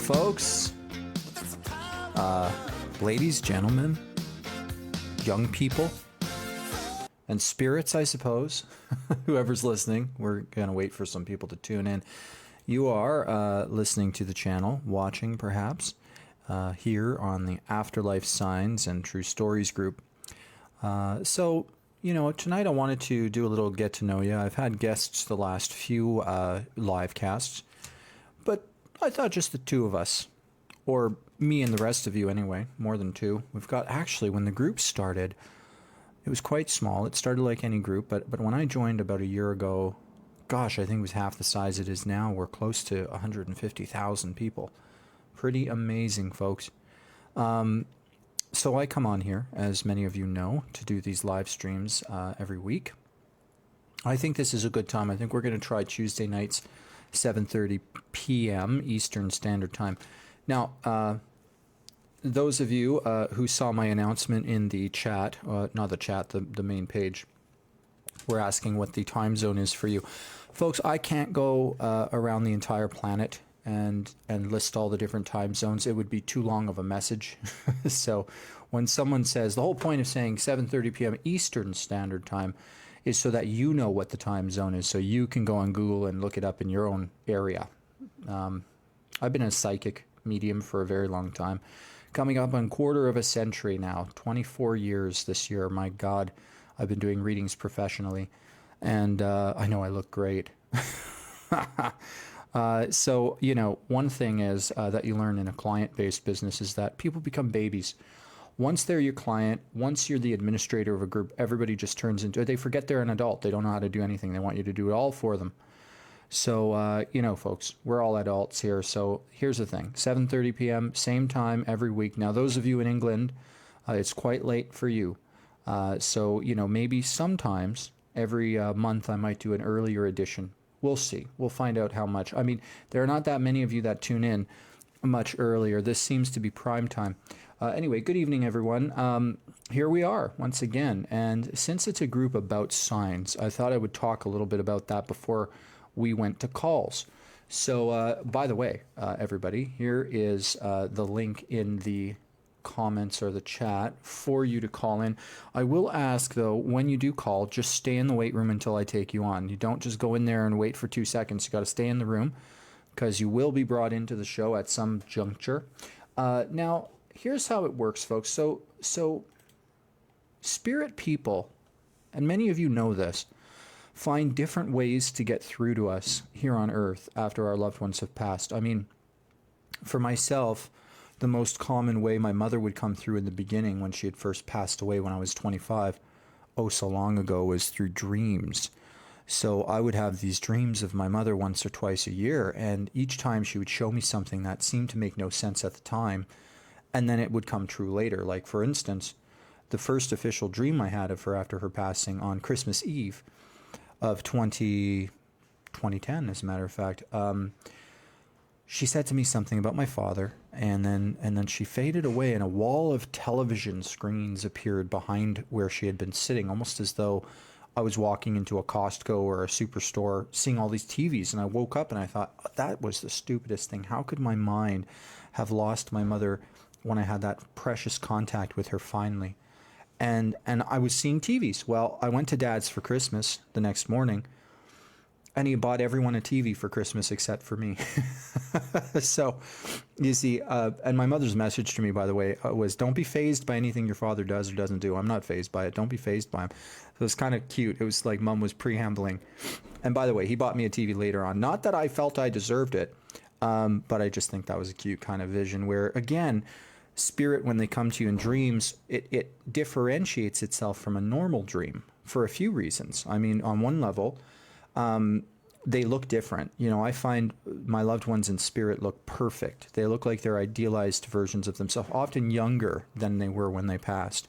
folks. Ladies, gentlemen, young people, and spirits, I suppose. Whoever's listening, we're going to wait for some people to tune in. You are listening to the channel, watching perhaps, here on the Afterlife Signs and True Stories group. So, tonight I wanted to do a little get to know you. I've had guests the last few live casts, but I thought just the two of us, or me and the rest of you anyway, more than two. We've got, actually, when the group started, it was quite small. It started like any group, but when I joined about a year ago, gosh, I think it was half the size it is now. We're close to 150,000 people. Pretty amazing, folks. So I come on here, as many of you know, to do these live streams every week. I think this is a good time. I think we're going to try Tuesday nights, 7:30 p.m. Eastern Standard Time. Now, those of you who saw my announcement in the chat, not the chat, the main page, were asking what the time zone is for you. Folks, I can't go around the entire planet and list all the different time zones. It would be too long of a message. So when someone says, the whole point of saying 7:30 p.m. Eastern Standard Time is so that you know what the time zone is, so you can go on Google and look it up in your own area. I've been a psychic medium for a very long time, coming up on quarter of a century now, 24 years this year. My God, I've been doing readings professionally, and I know I look great. So, one thing is that you learn in a client-based business is that people become babies. Once they're your client, once you're the administrator of a group, everybody just turns into, they forget they're an adult. They don't know how to do anything. They want you to do it all for them. So, folks, we're all adults here. So here's the thing, 7:30 p.m., same time every week. Now, those of you in England, it's quite late for you. So, maybe sometimes every month I might do an earlier edition. We'll see. We'll find out how much. I mean, there are not that many of you that tune in much earlier. This seems to be prime time. Anyway, good evening, everyone. Here we are once again. And since it's a group about signs, I thought I would talk a little bit about that before we went to calls. So, by the way, everybody, here is the link in the comments or the chat for you to call in. I will ask, though, when you do call, just stay in the wait room until I take you on. You don't just go in there and wait for 2 seconds. You got to stay in the room because you will be brought into the show at some juncture. Now, here's how it works, folks. So spirit people, and many of you know this, find different ways to get through to us here on Earth after our loved ones have passed. I mean, for myself, the most common way my mother would come through in the beginning when she had first passed away when I was 25, oh so long ago, was through dreams. So I would have these dreams of my mother once or twice a year, and each time she would show me something that seemed to make no sense at the time, and then it would come true later. Like, for instance, the first official dream I had of her after her passing on Christmas Eve of 2010, as a matter of fact, she said to me something about my father, and then she faded away, and a wall of television screens appeared behind where she had been sitting, almost as though I was walking into a Costco or a superstore, seeing all these TVs. And I woke up and I thought, that was the stupidest thing. How could my mind have lost my mother when I had that precious contact with her finally? And I was seeing TVs. Well, I went to Dad's for Christmas the next morning, and he bought everyone a TV for Christmas except for me. So, you see, and my mother's message to me, by the way, was, don't be fazed by anything your father does or doesn't do. I'm not fazed by it. Don't be fazed by him. So it was kind of cute. It was like Mom was preambling. And by the way, he bought me a TV later on. Not that I felt I deserved it, but I just think that was a cute kind of vision where, again, spirit, when they come to you in dreams, it differentiates itself from a normal dream for a few reasons. I mean, on one level, they look different. I find my loved ones in spirit look perfect. They look like they're idealized versions of themselves, often younger than they were when they passed.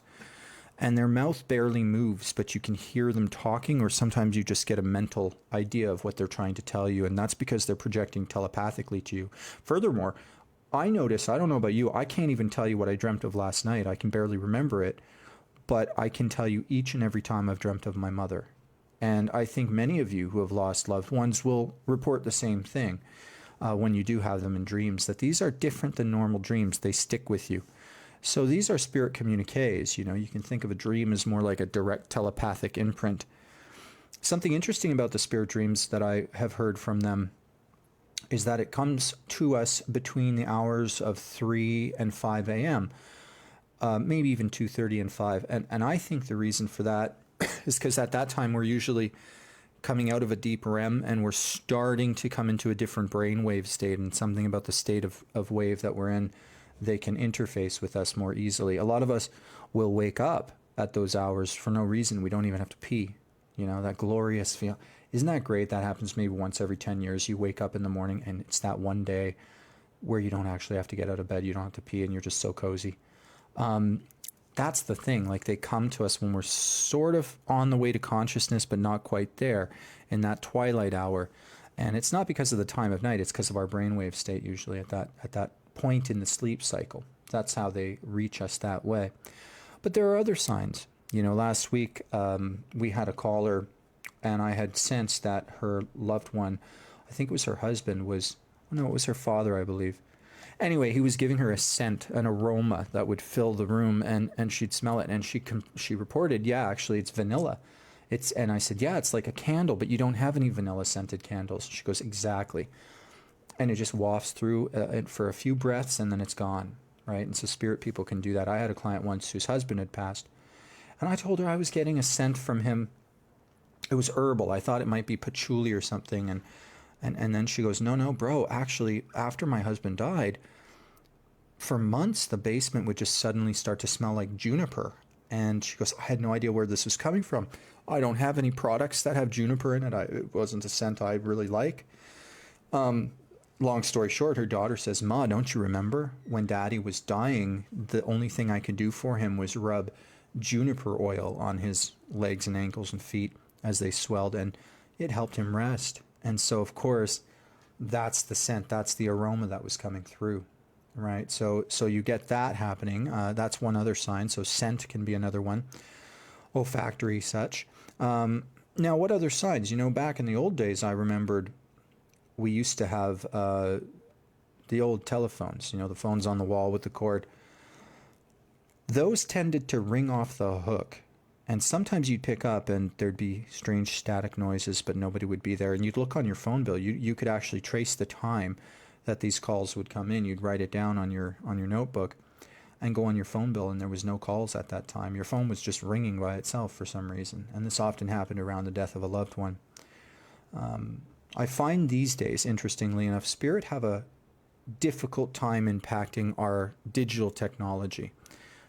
And their mouth barely moves, but you can hear them talking, or sometimes you just get a mental idea of what they're trying to tell you, and that's because they're projecting telepathically to you. Furthermore, I notice, I don't know about you, I can't even tell you what I dreamt of last night. I can barely remember it, but I can tell you each and every time I've dreamt of my mother. And I think many of you who have lost loved ones will report the same thing. when you do have them in dreams, that these are different than normal dreams. They stick with you. So these are spirit communiques. You know, you can think of a dream as more like a direct telepathic imprint. Something interesting about the spirit dreams that I have heard from them is that it comes to us between the hours of 3 and 5 a.m., maybe even 2:30 and 5. And I think the reason for that is because at that time we're usually coming out of a deep REM and we're starting to come into a different brainwave state, and something about the state of wave that we're in, they can interface with us more easily. A lot of us will wake up at those hours for no reason. We don't even have to pee. You know, that glorious feel. Isn't that great? That happens maybe once every 10 years. You wake up in the morning and it's that one day where you don't actually have to get out of bed. You don't have to pee and you're just so cozy. That's the thing. Like, they come to us when we're sort of on the way to consciousness, but not quite there, in that twilight hour. And it's not because of the time of night. It's because of our brainwave state usually at that point in the sleep cycle. That's how they reach us that way. But there are other signs. You know, last week we had a caller, and I had sensed that her loved one, I think it was her husband, it was her father, I believe. Anyway, he was giving her a scent, an aroma that would fill the room, and she'd smell it. And she reported, yeah, actually, it's vanilla. And I said, yeah, it's like a candle, but you don't have any vanilla scented candles. She goes, exactly. And it just wafts through for a few breaths, and then it's gone, right? And so spirit people can do that. I had a client once whose husband had passed, and I told her I was getting a scent from him. It was herbal. I thought it might be patchouli or something. And then she goes, no, bro, actually, after my husband died, for months, the basement would just suddenly start to smell like juniper. And she goes, I had no idea where this was coming from. I don't have any products that have juniper in it. It wasn't a scent I really like. Long story short, her daughter says, Ma, don't you remember when Daddy was dying, the only thing I could do for him was rub juniper oil on his legs and ankles and feet as they swelled, and it helped him rest. And so, of course, that's the scent, that's the aroma that was coming through, right? So you get that happening. That's one other sign. So scent can be another one, olfactory such. Now, what other signs? You know, back in the old days, I remembered we used to have the old telephones, you know, the phones on the wall with the cord. Those tended to ring off the hook. And sometimes you'd pick up and there'd be strange static noises, but nobody would be there. And you'd look on your phone bill. You could actually trace the time that these calls would come in. You'd write it down on your notebook and go on your phone bill, and there was no calls at that time. Your phone was just ringing by itself for some reason. And this often happened around the death of a loved one. I find these days, interestingly enough, spirit have a difficult time impacting our digital technology.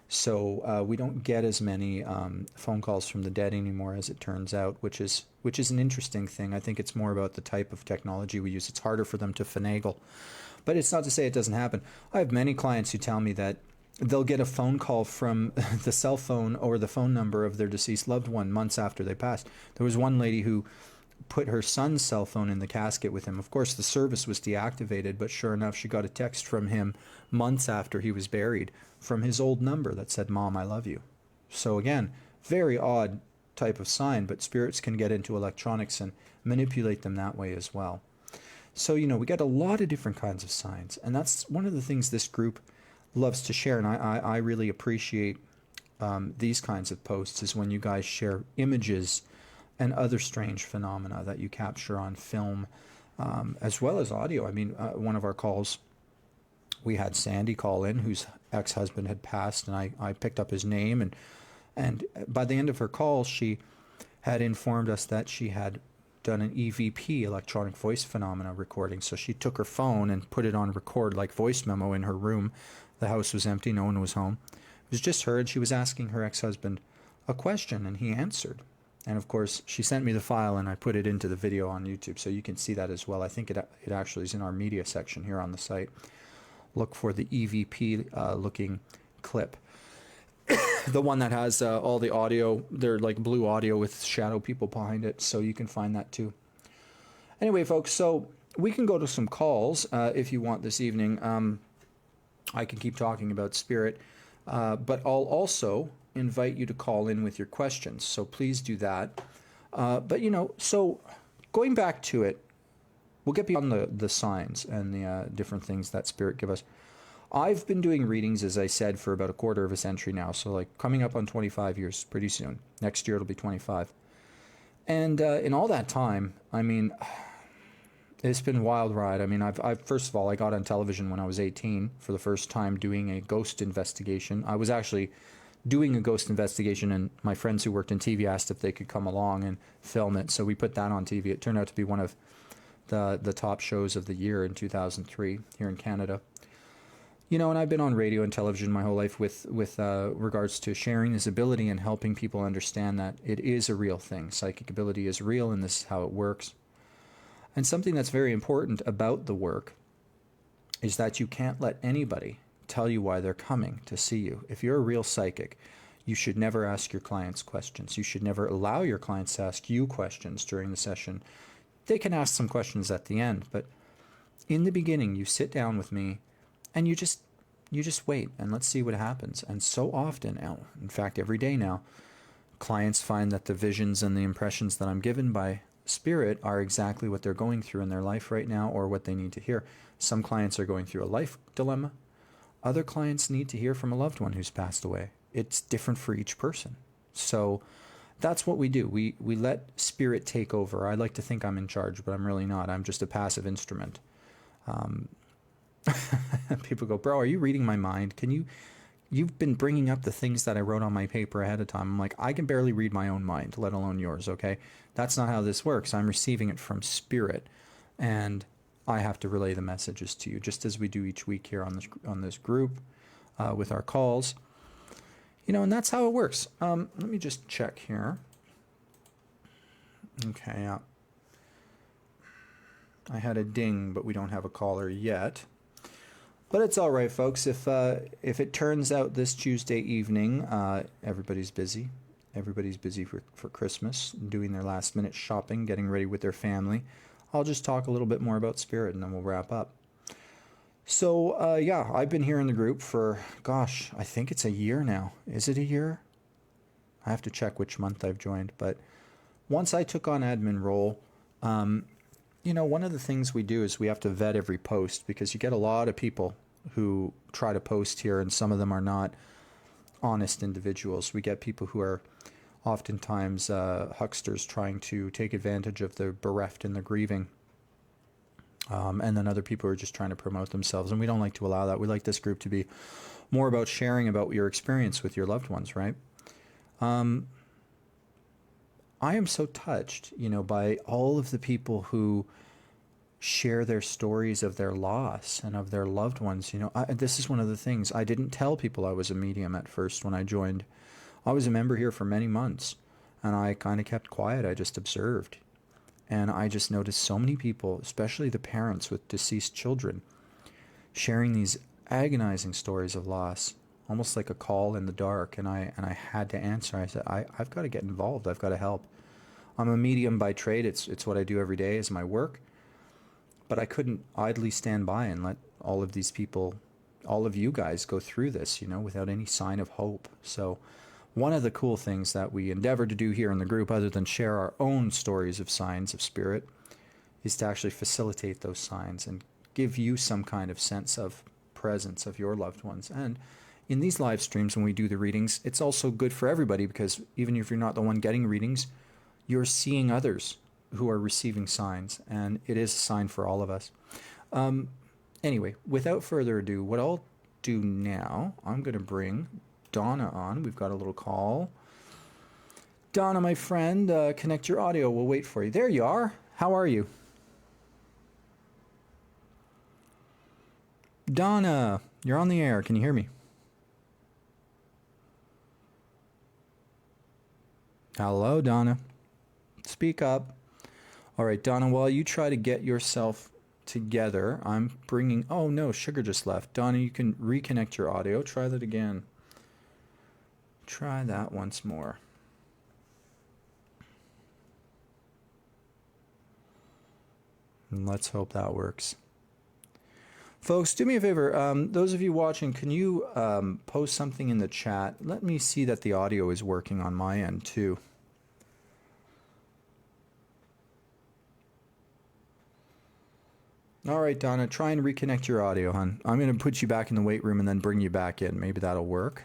So we don't get as many phone calls from the dead anymore, as it turns out, which is an interesting thing. I think it's more about the type of technology we use. It's harder for them to finagle. But it's not to say it doesn't happen. I have many clients who tell me that they'll get a phone call from the cell phone or the phone number of their deceased loved one months after they passed. There was one lady who put her son's cell phone in the casket with him. Of course, the service was deactivated, but sure enough, she got a text from him months after he was buried from his old number that said, Mom, I love you. So again, very odd type of sign, but spirits can get into electronics and manipulate them that way as well. So, you know, we get a lot of different kinds of signs, and that's one of the things this group loves to share, and I really appreciate these kinds of posts, is when you guys share images and other strange phenomena that you capture on film, as well as audio. I mean, one of our calls, we had Sandy call in, whose ex-husband had passed, and I picked up his name, and by the end of her call, she had informed us that she had done an EVP, electronic voice phenomena recording. So she took her phone and put it on record, like voice memo, in her room. The house was empty, no one was home. It was just her, and she was asking her ex-husband a question, and he answered. And of course, she sent me the file, and I put it into the video on YouTube, so you can see that as well. I think it actually is in our media section here on the site. Look for the EVP looking clip. The one that has all the audio, they're like blue audio with shadow people behind it, so you can find that too. Anyway, folks, so we can go to some calls if you want this evening. I can keep talking about spirit, but I'll also invite you to call in with your questions, so please do that. But, you know, so going back to it, we'll get beyond the signs and the different things that spirit give us. I've been doing readings, as I said, for about a quarter of a century now. So like coming up on 25 years pretty soon. Next year it'll be 25. And in all that time, I mean, it's been a wild ride. I mean, I've first of all, I got on television when I was 18 for the first time doing a ghost investigation. I was actually doing a ghost investigation, and my friends who worked in TV asked if they could come along and film it. So we put that on TV. It turned out to be one of the top shows of the year in 2003 here in Canada. You know, and I've been on radio and television my whole life with regards to sharing this ability and helping people understand that it is a real thing. Psychic ability is real, and this is how it works. And something that's very important about the work is that you can't let anybody tell you why they're coming to see you. If you're a real psychic, you should never ask your clients questions. You should never allow your clients to ask you questions during the session. They can ask some questions at the end, but in the beginning, you sit down with me and you just wait and let's see what happens. And so often, in fact, every day now, clients find that the visions and the impressions that I'm given by spirit are exactly what they're going through in their life right now or what they need to hear. Some clients are going through a life dilemma. Other clients need to hear from a loved one who's passed away. It's different for each person. So that's what we do. We let spirit take over. I like to think I'm in charge, but I'm really not. I'm just a passive instrument. People go, bro, are you reading my mind? You've been bringing up the things that I wrote on my paper ahead of time. I'm like, I can barely read my own mind, let alone yours, okay? That's not how this works. I'm receiving it from spirit, and I have to relay the messages to you, just as we do each week here on this group with our calls. You know, and that's how it works. Let me just check here. Okay, I had a ding, but we don't have a caller yet. But it's all right, folks. If it turns out this Tuesday evening, everybody's busy. Everybody's busy for Christmas, doing their last minute shopping, getting ready with their family. I'll just talk a little bit more about spirit and then we'll wrap up. So, yeah, I've been here in the group for, gosh, I think it's a year now. Is it a year? I have to check which month I've joined. But once I took on admin role, you know, one of the things we do is we have to vet every post because you get a lot of people who try to post here and some of them are not honest individuals. We get people who are oftentimes hucksters trying to take advantage of the bereft and the grieving. And then other people are just trying to promote themselves. And we don't like to allow that. We like this group to be more about sharing about your experience with your loved ones, right? I am so touched, you know, by all of the people who share their stories of their loss and of their loved ones. You know, this is one of the things. I didn't tell people I was a medium at first when I joined. I was a member here for many months, and I kind of kept quiet. I just observed. And I just noticed so many people, especially the parents with deceased children, sharing these agonizing stories of loss, almost like a call in the dark. And I had to answer. I said, I've got to get involved. I've got to help. I'm a medium by trade. It's what I do every day is my work. But I couldn't idly stand by and let all of these people, all of you guys go through this, you know, without any sign of hope. So one of the cool things that we endeavor to do here in the group, other than share our own stories of signs of spirit, is to actually facilitate those signs and give you some kind of sense of presence of your loved ones. And in these live streams, when we do the readings, it's also good for everybody because even if you're not the one getting readings, you're seeing others who are receiving signs, and it is a sign for all of us. Anyway, without further ado, what I'll do now, I'm going to bring Donna on. We've got a little call. Donna, my friend, connect your audio. We'll wait for you. There you are. How are you? Donna, you're on the air. Can you hear me? Hello, Donna. Speak up. All right, Donna, while you try to get yourself together, I'm bringing... Oh, no, Sugar just left. Donna, you can reconnect your audio. Try that again. Try that once more. And let's hope that works. Folks, do me a favor. Those of you watching, can you post something in the chat? Let me see that the audio is working on my end, too. All right, Donna, try and reconnect your audio, hon. I'm going to put you back in the weight room and then bring you back in. Maybe that'll work.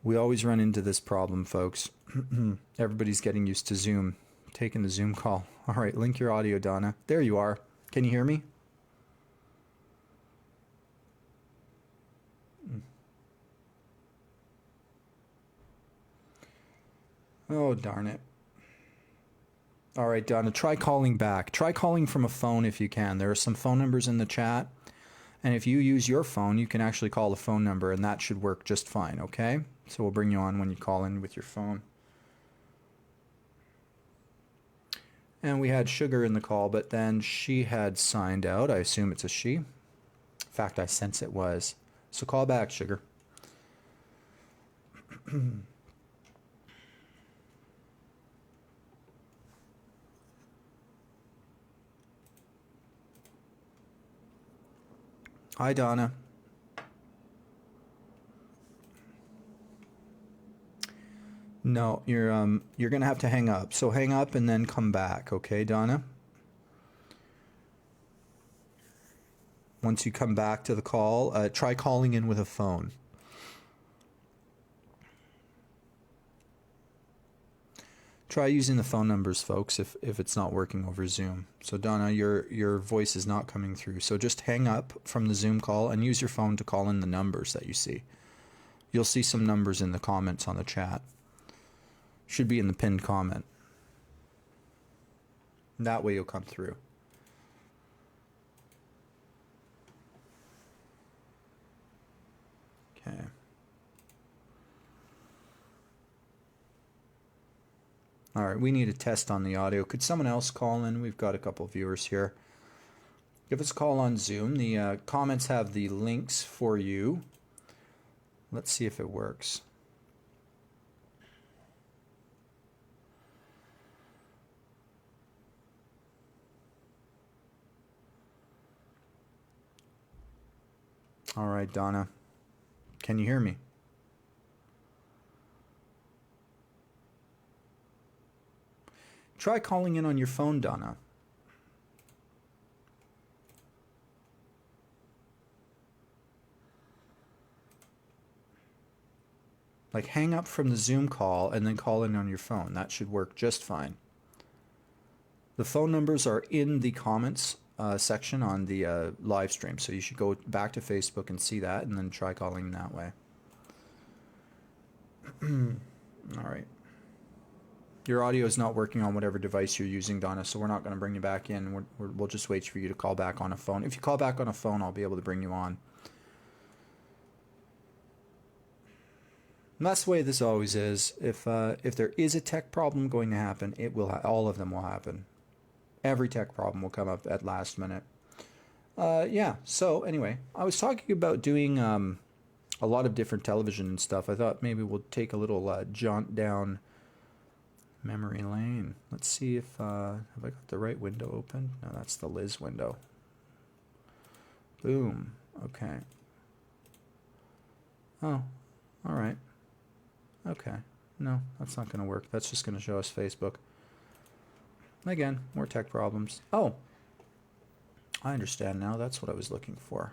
We always run into this problem, folks. Everybody's getting used to Zoom, taking the Zoom call. All right, link your audio, Donna. There you are. Can you hear me? Oh, darn it. All right, Donna, try calling back. Try calling from a phone if you can. There are some phone numbers in the chat. And if you use your phone, you can actually call the phone number, and that should work just fine, okay? So we'll bring you on when you call in with your phone. And we had Sugar in the call, but then she had signed out. I assume it's a she. In fact, I sense it was. So call back, Sugar. Hi, Donna. No, you're gonna have to hang up. So hang up and then come back, okay, Donna? Once you come back to the call, try calling in with a phone. Try using the phone numbers, folks, if it's not working over Zoom. So Donna, your voice is not coming through. So just hang up from the Zoom call and use your phone to call in the numbers that you see. You'll see some numbers in the comments on the chat. Should be in the pinned comment. That way you'll come through. Okay. All right, we need a test on the audio. Could someone else call in? We've got a couple of viewers here. Give us a call on Zoom. The comments have the links for you. Let's see if it works. All right, Donna. Can you hear me? Try calling in on your phone, Donna. Like hang up from the Zoom call and then call in on your phone. That should work just fine. The phone numbers are in the comments section on the live stream. So you should go back to Facebook and see that and then try calling that way. All right. Your audio is not working on whatever device you're using, Donna, so we're not going to bring you back in. We'll just wait for you to call back on a phone. If you call back on a phone, I'll be able to bring you on. And that's the way this always is. If there is a tech problem going to happen, it will. All of them will happen. Every tech problem will come up at last minute. Yeah. So anyway, I was talking about doing a lot of different television and stuff. I thought maybe we'll take a little jaunt down memory lane. Let's see if have I got the right window open? No, that's the Liz window. Boom. Okay. Oh, all right. Okay. No, that's not going to work. That's just going to show us Facebook. Again, more tech problems. Oh, I understand now. That's what I was looking for.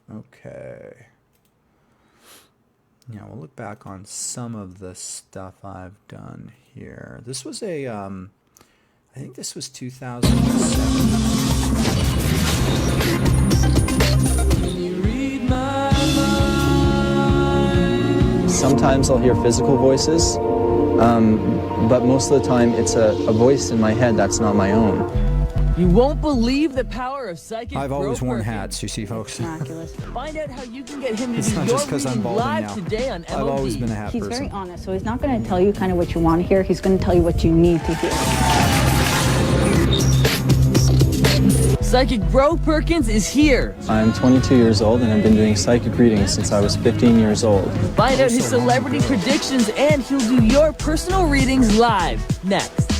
Okay. Yeah, we'll look back on some of the stuff I've done here. This was a, I think this was 2007. Can you read my mind? Sometimes I'll hear physical voices, but most of the time it's a voice in my head that's not my own. You won't believe the power of psychic. I've always Brough worn Perkins. hats, you see, folks. Find out how you can get him to It's do not your just because I'm reading balding live now. today on MLB. I've always been a hat He's person. very honest, so he's not going to tell you kind of what you want to hear. He's going to tell you what you need to hear. Psychic Brough Perkins is here. I'm 22 years old and I've been doing psychic readings since I was 15 years old. Find out his celebrity predictions and he'll do your personal readings live next.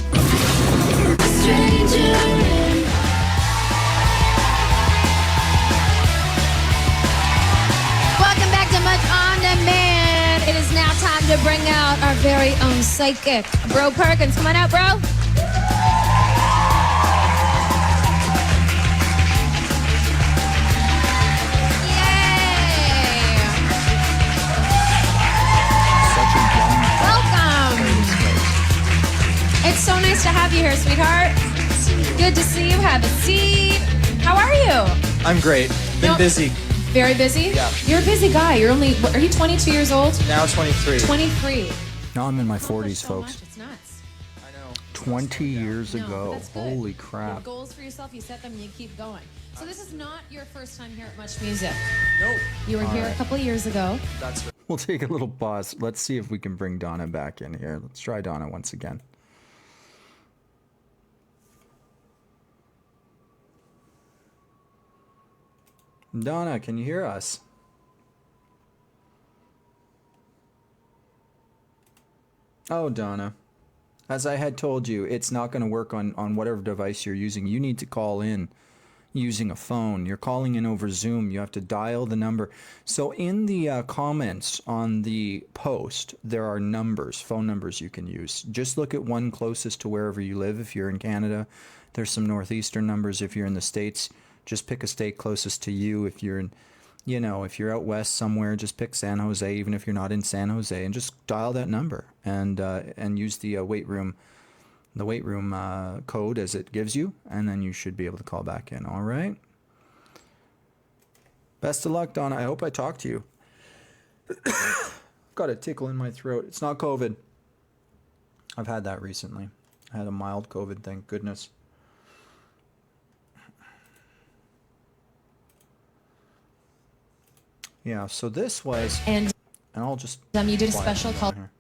Welcome back to Much On Demand. It is now time to bring out our very own psychic, Brough Perkins. Come on out, bro. have you here, sweetheart. Good to see you. Have a seat. How are you? I'm great. Been busy. Very busy? Yeah. You're a busy guy. Are you 22 years old? Now 23. 23. Now I'm in my Accomplished 40s, so folks. much. It's nuts. I know. 20 years No, ago. that's good. Holy You have crap. goals for yourself, you set them, and you keep going. So this is not your first time here at Much Music. No. You were here a couple of years ago. That's right. We'll take a little pause. Let's see if we can bring Donna back in here. Let's try Donna once again. Donna, can you hear us? Oh, Donna. As I had told you, it's not going to work on whatever device you're using. You need to call in using a phone. You're calling in over Zoom. You have to dial the number. So in the comments on the post, there are numbers, phone numbers you can use. Just look at one closest to wherever you live. If you're in Canada, there's some northeastern numbers. If you're in the States, just pick a state closest to you. If you're in, if you're out west somewhere, just pick San Jose, even if you're not in San Jose, and just dial that number and use the weight room code as it gives you, and then you should be able to call back in. All right. Best of luck, Donna. I hope I talked to you. Got a tickle in my throat. It's not COVID. I've had that recently. I had a mild COVID, thank goodness. Yeah, so this was, And I'll just. you did a quiet special down call. here.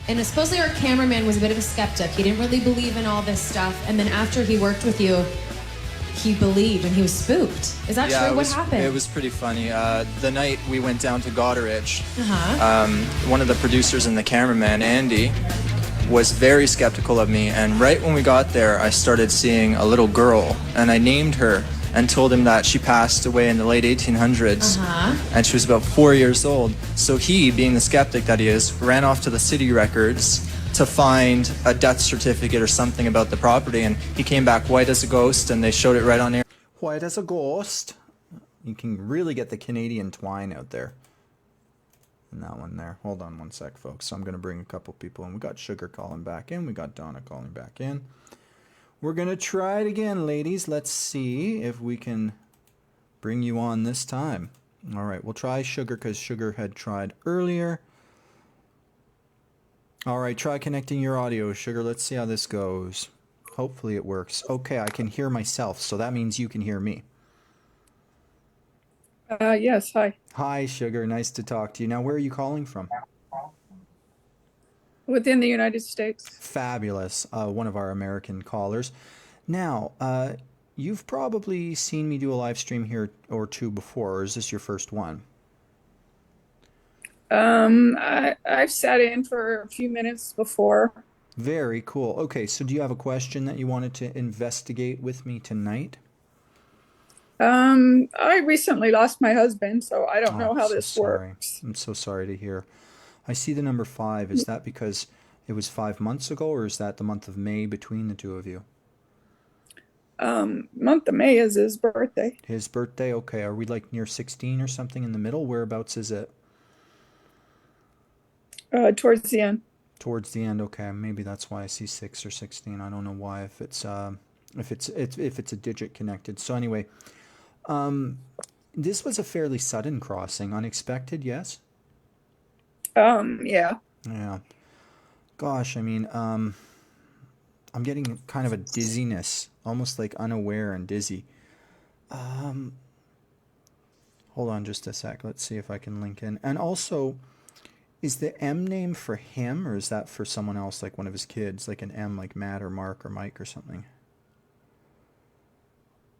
And supposedly our cameraman was a bit of a skeptic. He didn't really believe in all this stuff. And then after he worked with you, he believed and he was spooked. Is that true? What happened? It was pretty funny. The night we went down to Goderich, Uh-huh. one of the producers and the cameraman, Andy, was very skeptical of me. And right when we got there, I started seeing a little girl, and I named her and told him that she passed away in the late 1800s, and she was about 4 years old. So he, being the skeptic that he is, ran off to the city records to find a death certificate or something about the property, and he came back white as a ghost, and they showed it right on air. White as a ghost. You can really get the Canadian twine out there. And that one there. Hold on one sec, folks. I'm going to bring a couple people in. We got Sugar calling back in. We got Donna calling back in. We're going to try it again, ladies. Let's see if we can bring you on this time. All right, we'll try Sugar because Sugar had tried earlier. All right, try connecting your audio, Sugar. Let's see how this goes. Hopefully it works. Okay, I can hear myself, so that means you can hear me. Yes, hi. Hi, Sugar. Nice to talk to you. Now, where are you calling from? Within the United States. Fabulous. One of our American callers. Now, you've probably seen me do a live stream here or two before, or is this your first one? I've sat in for a few minutes before. Very cool. Okay, so do you have a question that you wanted to investigate with me tonight? I recently lost my husband, so I don't know I'm how so this sorry. works. I'm so sorry to hear. I see the number 5. Is that because it was 5 months ago, or is that the month of May between the two of you? Month of May is his birthday. His birthday? Okay. Are we like near 16 or something in the middle? Whereabouts is it? Towards the end. Towards the end. Okay. Maybe that's why I see 6 or 16. I don't know why, if it's a digit connected. So anyway, this was a fairly sudden crossing, unexpected, yes? Yeah. Yeah. Gosh, I mean, I'm getting kind of a dizziness, almost like unaware and dizzy. Hold on just a sec. Let's see if I can link in. And also, is the M name for him, or is that for someone else, like one of his kids, like an M, like Matt or Mark or Mike or something?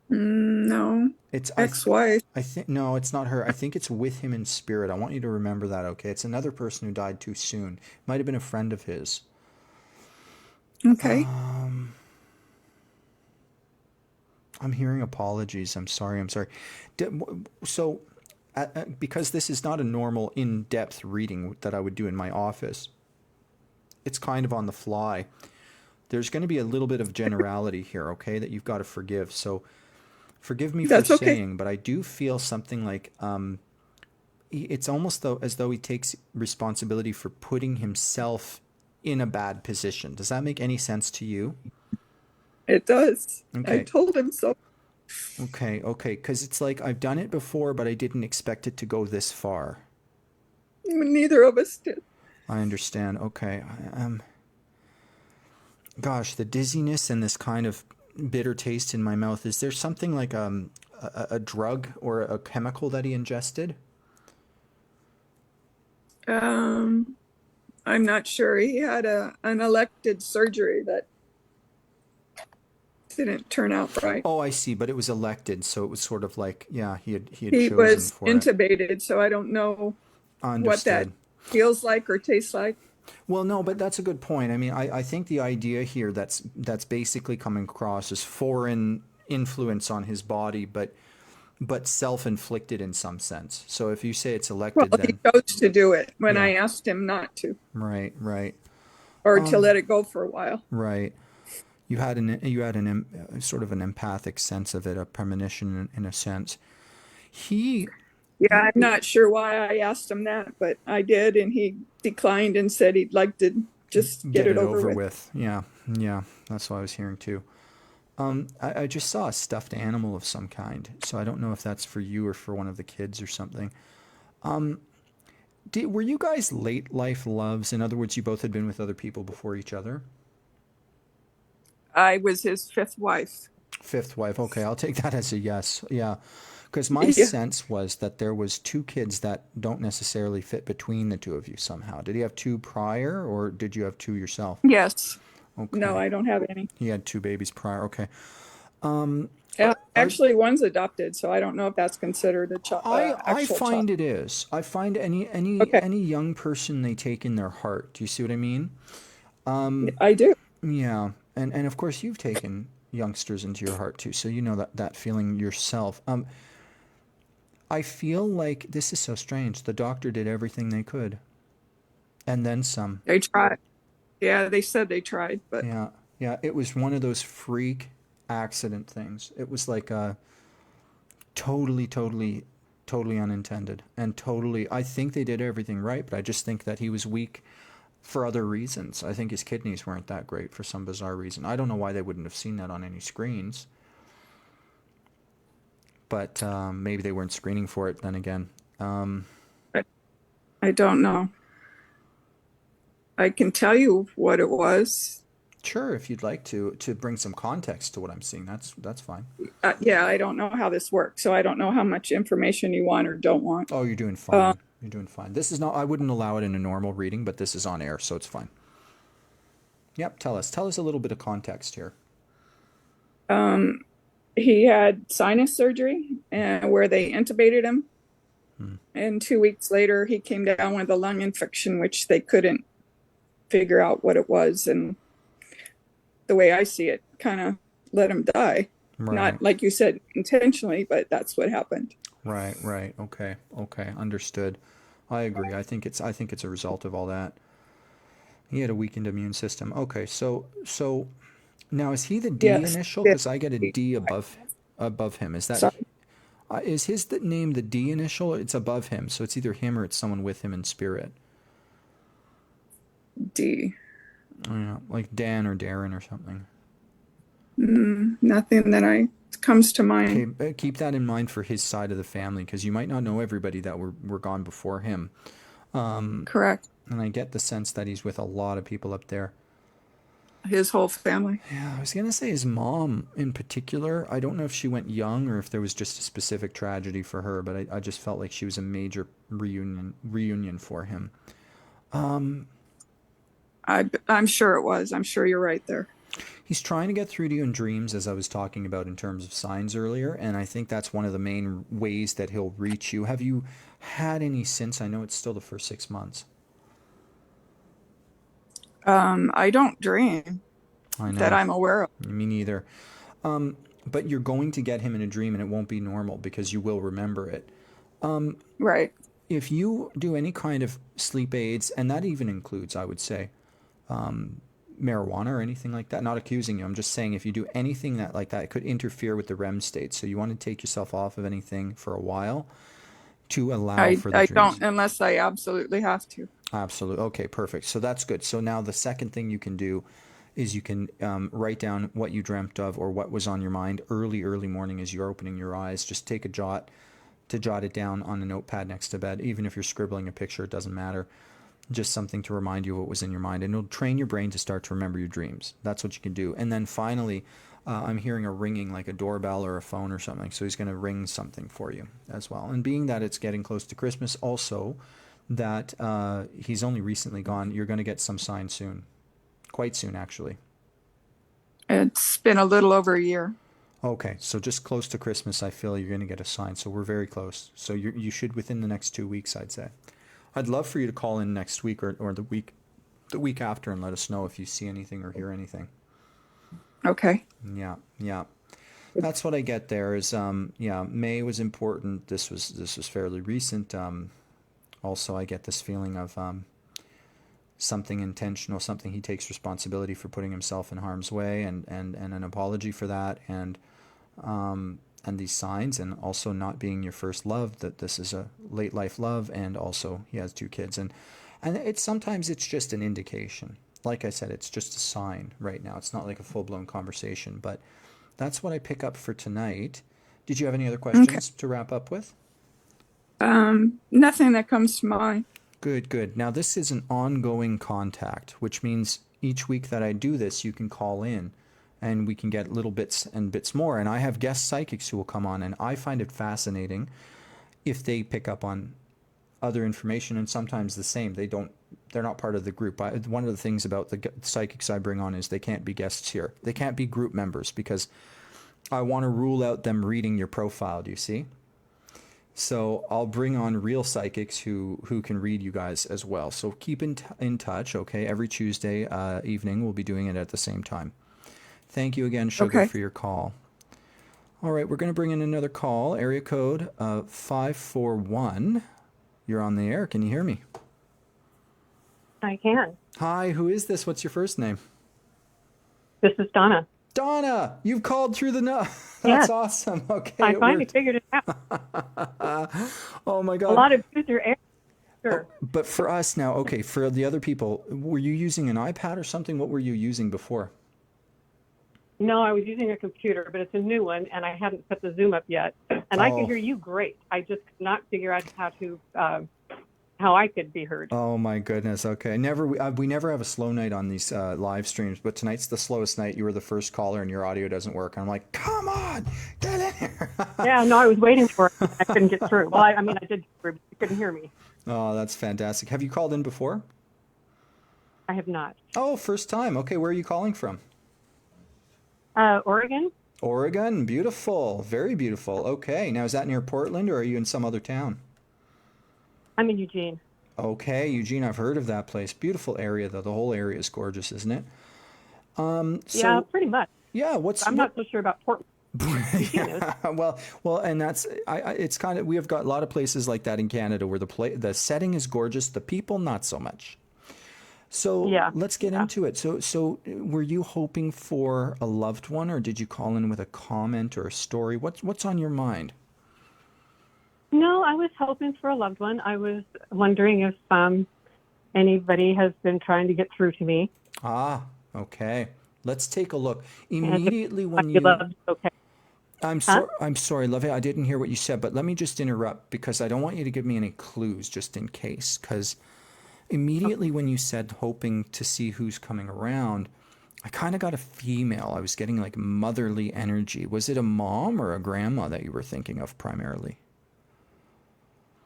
No. It's ex-wife. I think no, it's not her. I think it's with him in spirit. I want you to remember that, okay? It's another person who died too soon. Might have been a friend of his. Okay. I'm hearing apologies. I'm sorry. So, because this is not a normal in-depth reading that I would do in my office, it's kind of on the fly. There's going to be a little bit of generality here, okay, that you've got to forgive. So, forgive me for saying, but I do feel something like it's almost as though he takes responsibility for putting himself in a bad position. Does that make any sense to you? It does. I Okay. told him so. Okay. Okay. Because it's like I've done it before, but I didn't expect it to go this far. Neither of us did. I understand. Okay. Gosh, the dizziness and this kind of bitter taste in my mouth. Is there something like a drug or a chemical that he ingested? I'm not sure. He had an elected surgery that didn't turn out right. Oh, I see. But it was elected, so it was sort of like, yeah, he had He chosen was for it. intubated, so I don't know what that Understood. feels like or tastes like. Well, no, but that's a good point. I mean, I think the idea here that's basically coming across as foreign influence on his body, but self-inflicted in some sense. So if you say it's Well, elected, he then chose to do it when yeah, I asked him not to, right, right, or to let it go for a while. right. You had sort of an empathic sense of it, a premonition in a sense. He Yeah, I'm not sure why I asked him that, but I did, and he declined and said he'd like to just get get it it over over with. with. Yeah, yeah. That's what I was hearing too. I just saw a stuffed animal of some kind, so I don't know if that's for you or for one of the kids or something. Were you guys late life loves? In other words, you both had been with other people before each other? I was his fifth wife. Fifth wife. Okay, I'll take that as a yes. Yeah. Because my Yeah. sense was that there was two kids that don't necessarily fit between the two of you somehow. Did he have two prior, or did you have two yourself? Yes. No, Okay. I don't have any. He had two babies prior. Okay. Are Actually, one's adopted, so I don't know if that's considered a I actual child. find it is. I find Okay, any young person they take in their heart. Do you see what I mean? I do. Yeah. And of course you've taken youngsters into your heart too, so you know that feeling yourself. I feel like this is so strange. The doctor did everything they could, and then some. They tried. Yeah, they said they tried, but Yeah, yeah. It was one of those freak accident things. It was like totally unintended and totally. I think they did everything right, but I just think that he was weak for other reasons. I think his kidneys weren't that great for some bizarre reason. I don't know why they wouldn't have seen that on any screens, but maybe they weren't screening for it then again. I, I don't know. I can tell you what it was. Sure, if you'd like to bring some context to what I'm seeing, that's fine. Yeah, I don't know how this works, so I don't know how much information you want or don't want. Oh, you're doing Uh, fine. You're doing fine. This is not. I wouldn't allow it in a normal reading, but this is on air, so it's fine. Yep. Tell us. Tell us a little bit of context here. he had sinus surgery, and where they intubated him, and 2 weeks later he came down with a lung infection, which they couldn't figure out what it was, and the way I see it, kind of let him die. Right. Not like you said intentionally, but that's what happened. Right. Right. Okay. Okay. Understood. I agree. I think it's a result of all that. He had a weakened immune system. Okay. So now is he the D Yes. initial? Yeah. Because I get a D above him. Sorry. Is his the name the D initial? It's above him, so it's either him or it's someone with him in spirit. D. Yeah, like Dan or Darren or something. Nothing that I comes to mind. Okay, keep that in mind for his side of the family because you might not know everybody that were gone before him. Correct. And I get the sense that he's with a lot of people up there. His whole family. Yeah, I was gonna say his mom in particular. I don't know if she went young or if there was just a specific tragedy for her, but I just felt like she was a major reunion for him. I'm sure it was. I'm sure you're right there. He's trying to get through to you in dreams, as I was talking about in terms of signs earlier, and I think that's one of the main ways that he'll reach you. Have you had any since? I know it's still the first 6 months. I don't dream I that know. I'm aware of. Me neither. But you're going to get him in a dream, and it won't be normal because you will remember it. Right. If you do any kind of sleep aids, and that even includes, I would say, marijuana or anything like that, not accusing you, I'm just saying if you do anything that like that, it could interfere with the REM state. So you want to take yourself off of anything for a while to allow for the I dreams. don't unless I absolutely have to. Absolutely. Okay, perfect. So that's good. So now the second thing you can do is you can write down what you dreamt of or what was on your mind early morning as you're opening your eyes. Just take a jot it down on a notepad next to bed. Even if you're scribbling a picture, it doesn't matter. Just something to remind you what was in your mind, and it'll train your brain to start to remember your dreams. That's what you can do. And then finally, I'm hearing a ringing, like a doorbell or a phone or something. So he's going to ring something for you as well. And being that it's getting close to Christmas, also that he's only recently gone, you're going to get some sign soon, quite soon actually. It's been a little over a year. Okay, so just close to Christmas, I feel you're going to get a sign. So we're very close. So you should within the next 2 weeks, I'd say. I'd love for you to call in next week or the week after and let us know if you see anything or hear anything. Okay. Yeah. That's what I get there is May was important. This was fairly recent. Also I get this feeling of something intentional, something he takes responsibility for putting himself in harm's way and an apology for that and these signs, and also not being your first love, that this is a late life love, and also he has 2 kids, and it's sometimes it's just an indication. Like I said, it's just a sign right now. It's not like a full-blown conversation, but that's what I pick up for tonight. Did you have any other questions to wrap up with? Nothing that comes to mind. Good. Now this is an ongoing contact, which means each week that I do this, you can call in and we can get little bits and bits more. And I have guest psychics who will come on, and I find it fascinating if they pick up on other information, and sometimes the same. They're not part of the group. One of the things about the psychics I bring on is they can't be guests here. They can't be group members because I want to rule out them reading your profile, do you see? So I'll bring on real psychics who can read you guys as well. So keep in touch, okay? Every Tuesday evening, we'll be doing it at the same time. Thank you again, Sugar, for your call. All right, we're going to bring in another call. Area code 541. You're on the air. Can you hear me? I can. Hi, who is this? What's your first name? This is Donna. Donna, you've called through the That's yes. awesome. Okay. I finally figured it out. Oh my God. A lot of user error. Sure. But for us now, okay, for the other people, were you using an iPad or something? What were you using before? No, I was using a computer, but it's a new one, and I hadn't put the Zoom up yet. And I could hear you great. I just could not figure out how I could be heard. Oh my goodness. Okay. We never have a slow night on these live streams, but tonight's the slowest night. You were the first caller and your audio doesn't work. And I'm like, come on, get in here. Yeah, no, I was waiting for it. I couldn't get through. Well, I did get through, but you couldn't hear me. Oh, that's fantastic. Have you called in before? I have not. Oh, first time. Okay. Where are you calling from? Oregon. Oregon. Beautiful. Very beautiful. Okay. Now, is that near Portland or are you in some other town? I'm in Eugene. Okay, Eugene, I've heard of that place. Beautiful area, though. The whole area is gorgeous, isn't it? Yeah, pretty much. Yeah, I'm not so sure about Portland. Yeah, well, and that's it's kind of, we have got a lot of places like that in Canada where the setting is gorgeous, the people not so much. So let's get into it. So were you hoping for a loved one, or did you call in with a comment or a story? What's on your mind? No, I was hoping for a loved one. I was wondering if anybody has been trying to get through to me. Ah, okay. Let's take a look. Immediately when you loved, okay. I'm sorry, Lovey, I didn't hear what you said, but let me just interrupt because I don't want you to give me any clues just in case. Because immediately when you said hoping to see who's coming around, I kind of got a female. I was getting like motherly energy. Was it a mom or a grandma that you were thinking of primarily?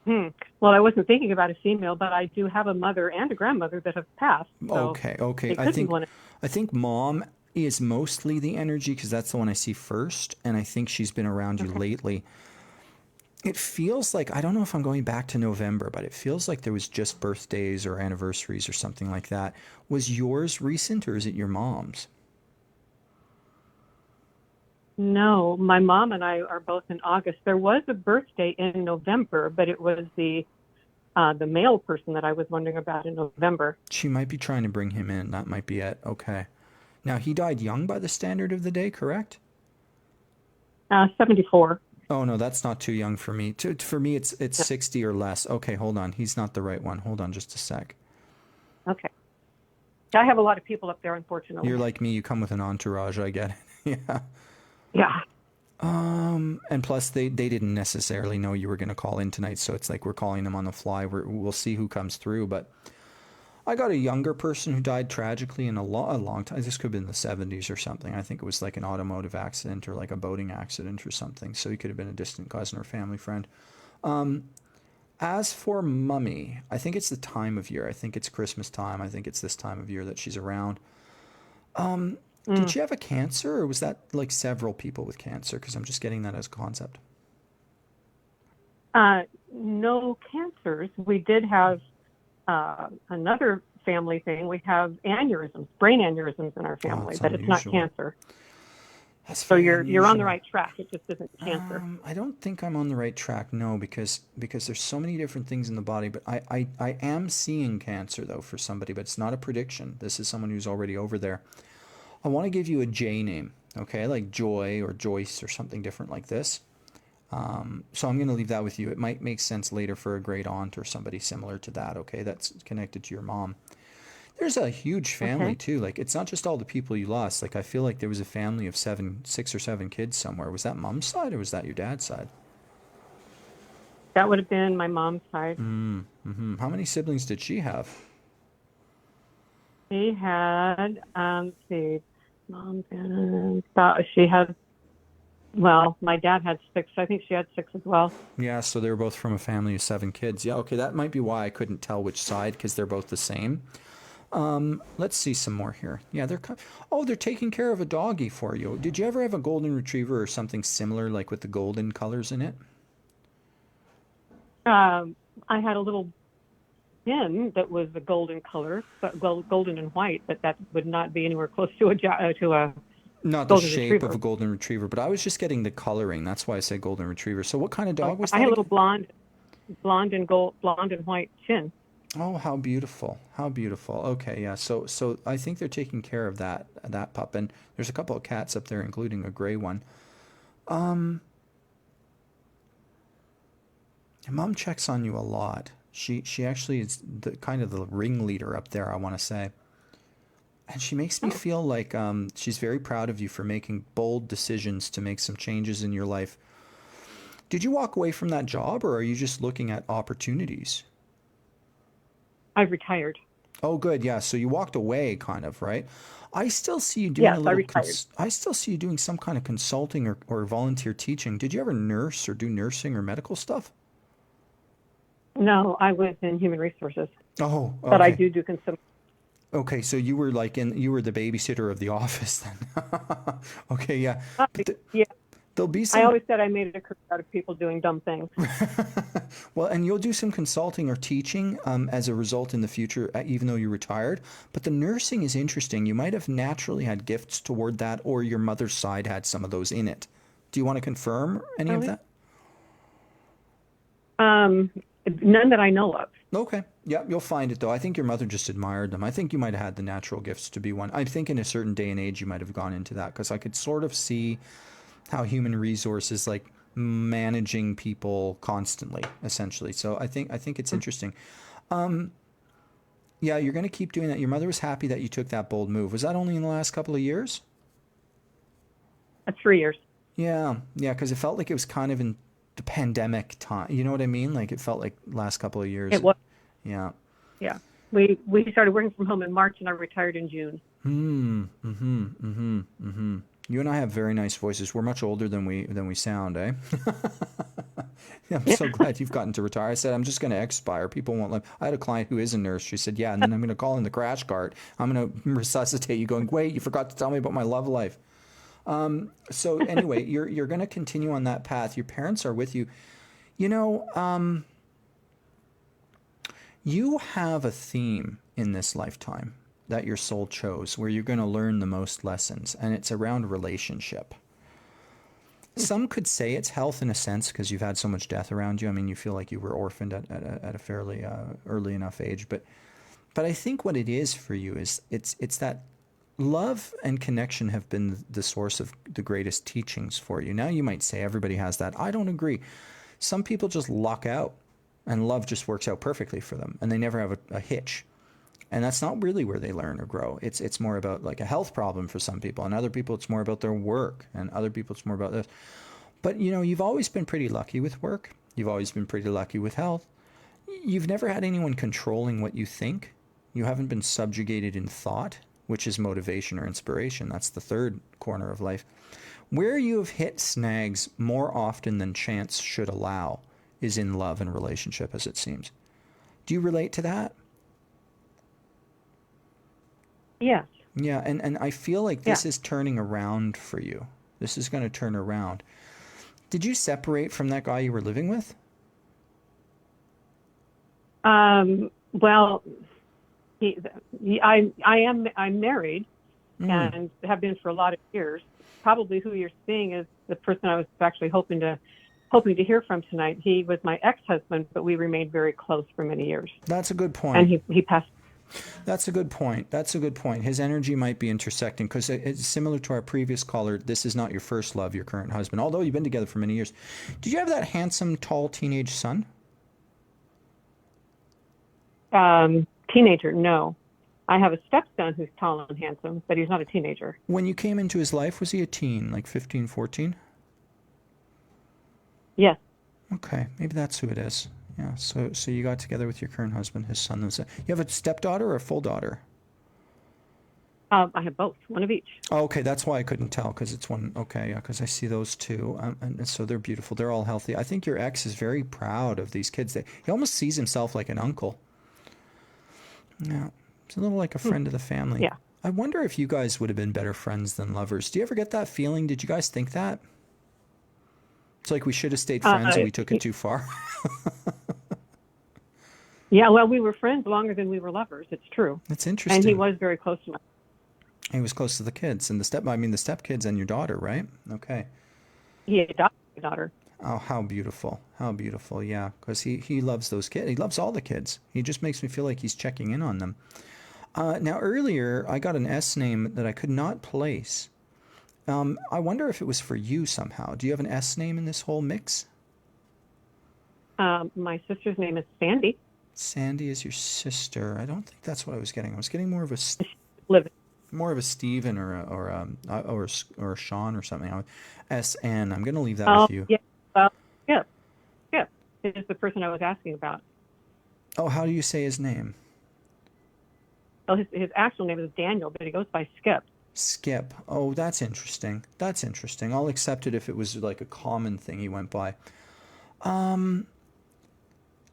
Well, I wasn't thinking about a female, but I do have a mother and a grandmother that have passed. So okay. I think mom is mostly the energy because that's the one I see first, and I think she's been around you lately. It feels like, I don't know if I'm going back to November, but it feels like there was just birthdays or anniversaries or something like that. Was yours recent or is it your mom's? No, my mom and I are both in August. There was a birthday in November, but it was the male person that I was wondering about in November. She might be trying to bring him in. That might be it. Okay. Now, he died young by the standard of the day, correct? 74. Oh, no, that's not too young for me. For me, it's 60 or less. Okay, hold on. He's not the right one. Hold on just a sec. I have a lot of people up there, unfortunately. You're like me. You come with an entourage. I get it. Yeah. Yeah. And plus, they didn't necessarily know you were going to call in tonight, so it's like we're calling them on the fly. We'll see who comes through. But I got a younger person who died tragically in a long time. This could have been the 70s or something. I think it was like an automotive accident or like a boating accident or something. So he could have been a distant cousin or family friend. As for Mummy, I think it's the time of year. I think it's Christmas time. I think it's this time of year that she's around. Did she have a cancer, or was that like several people with cancer? Because I'm just getting that as a concept. No cancers. We did have another family thing. We have aneurysms, brain aneurysms in our family, but it's not cancer. So you're on the right track. It just isn't cancer. I don't think I'm on the right track, no, because there's so many different things in the body. But I am seeing cancer, though, for somebody, but it's not a prediction. This is someone who's already over there. I want to give you a J name, okay, like Joy or Joyce or something different like this. So I'm going to leave that with you. It might make sense later for a great aunt or somebody similar to that, okay, that's connected to your mom. There's a huge family, too. Like, it's not just all the people you lost. Like, I feel like there was a family of 6 or 7 kids somewhere. Was that mom's side or was that your dad's side? That would have been my mom's side. Mm-hmm. How many siblings did she have? She had, let's see, she had, well, my dad had 6. I think she had 6 as well. Yeah, so they were both from a family of 7 kids. Yeah, okay, that might be why I couldn't tell which side, because they're both the same. Let's see some more here. Yeah, they're taking care of a doggy for you. Did you ever have a golden retriever or something similar, like with the golden colors in it? I had a little pin that was the golden color, but golden and white, but that would not be anywhere close to a not the shape of a golden retriever, but I was just getting the coloring. That's why I say golden retriever. So what kind of dog was that? I had a little blonde and white chin. Oh, how beautiful. How beautiful. Okay, yeah. So I think they're taking care of that pup. And there's a couple of cats up there, including a gray one. Mom checks on you a lot. She actually is the kind of the ringleader up there, I want to say. And she makes me feel like she's very proud of you for making bold decisions to make some changes in your life. Did you walk away from that job, or are you just looking at opportunities? I retired. Oh, good. Yeah. So you walked away, kind of, right? I still see you doing I retired. I still see you doing some kind of consulting or volunteer teaching. Did you ever nurse or do nursing or medical stuff? No, I was in human resources. Oh, okay. But I do consulting. Okay, so you were you were the babysitter of the office then. Okay, yeah. Yeah. There'll be some. I always said I made a career out of people doing dumb things. Well, and you'll do some consulting or teaching as a result in the future, even though you're retired. But the nursing is interesting. You might have naturally had gifts toward that, or your mother's side had some of those in it. Do you want to confirm any of that? None that I know of. Okay. Yeah, you'll find it, though. I think your mother just admired them. I think you might have had the natural gifts to be one. I think in a certain day and age you might have gone into that, because I could sort of see how human resources, like managing people constantly, essentially. So I think it's interesting. Yeah, you're going to keep doing that. Your mother was happy that you took that bold move. Was that only in the last couple of years? 3 years. Yeah, because it felt like it was kind of in the pandemic time. You know what I mean? Like it felt like last couple of years. It was. Yeah. Yeah. We started working from home in March, and I retired in June. You and I have very nice voices. We're much older than we sound, eh? I'm so glad you've gotten to retire. I said, I'm just going to expire. People won't let. I had a client who is a nurse. She said, yeah, and then I'm going to call in the crash cart. I'm going to resuscitate you going, wait, you forgot to tell me about my love life. So anyway, you're going to continue on that path. Your parents are with you. You know, you have a theme in this lifetime that your soul chose where you're going to learn the most lessons, and it's around relationship. Some could say it's health in a sense because you've had so much death around you. I mean, you feel like you were orphaned at a fairly early enough age, but I think what it is for you is it's that love and connection have been the source of the greatest teachings for you. Now you might say everybody has that. I don't agree. Some people just luck out and love just works out perfectly for them and they never have a hitch. And that's not really where they learn or grow. It's more about like a health problem for some people, and other people it's more about their work, and other people it's more about this. But you've always been pretty lucky with work. You've always been pretty lucky with health. You've never had anyone controlling what you think. You haven't been subjugated in thought, which is motivation or inspiration. That's the third corner of life. Where you have hit snags more often than chance should allow is in love and relationship, as it seems. Do you relate to that? Yes. Yeah, and I feel like this is turning around for you. This is going to turn around. Did you separate from that guy you were living with? Well, I'm married and have been for a lot of years. Probably who you're seeing is the person I was actually hoping to hear from tonight. He was my ex-husband, but we remained very close for many years. That's a good point. And he passed. That's a good point. That's a good point. His energy might be intersecting because it's similar to our previous caller. This is not your first love, your current husband, although you've been together for many years. Did you have that handsome, tall teenage son? Teenager, no. I have a stepson who's tall and handsome, but he's not a teenager. When you came into his life, was he a teen, like 15, 14? Yes. Okay, maybe that's who it is. Yeah, so you got together with your current husband, his son. You have a stepdaughter or a full daughter? I have both, one of each. Oh, okay, that's why I couldn't tell, because it's one. Okay, yeah, because I see those two, and so they're beautiful. They're all healthy. I think your ex is very proud of these kids. He almost sees himself like an uncle. Yeah, it's a little like a friend of the family. Yeah. I wonder if you guys would have been better friends than lovers. Do you ever get that feeling? Did you guys think that? It's like we should have stayed friends and we took it too far. Yeah, well, we were friends longer than we were lovers. It's true. It's interesting. And he was very close to us. He was close to the kids and the stepkids and your daughter, right? Okay. He adopted my daughter. Oh, how beautiful. How beautiful. Yeah, because he loves those kids. He loves all the kids. He just makes me feel like he's checking in on them. Now, earlier, I got an S name that I could not place. I wonder if it was for you somehow. Do you have an S name in this whole mix? My sister's name is Sandy. Sandy is your sister. I don't think that's what I was getting. I was getting more of a Stephen or a Sean or something. SN. I'm going to leave that with you. Yeah. Yeah. It is the person I was asking about. Oh, how do you say his name? Oh, his actual name is Daniel, but he goes by Skip. Skip. Oh, that's interesting. That's interesting. I'll accept it if it was like a common thing he went by.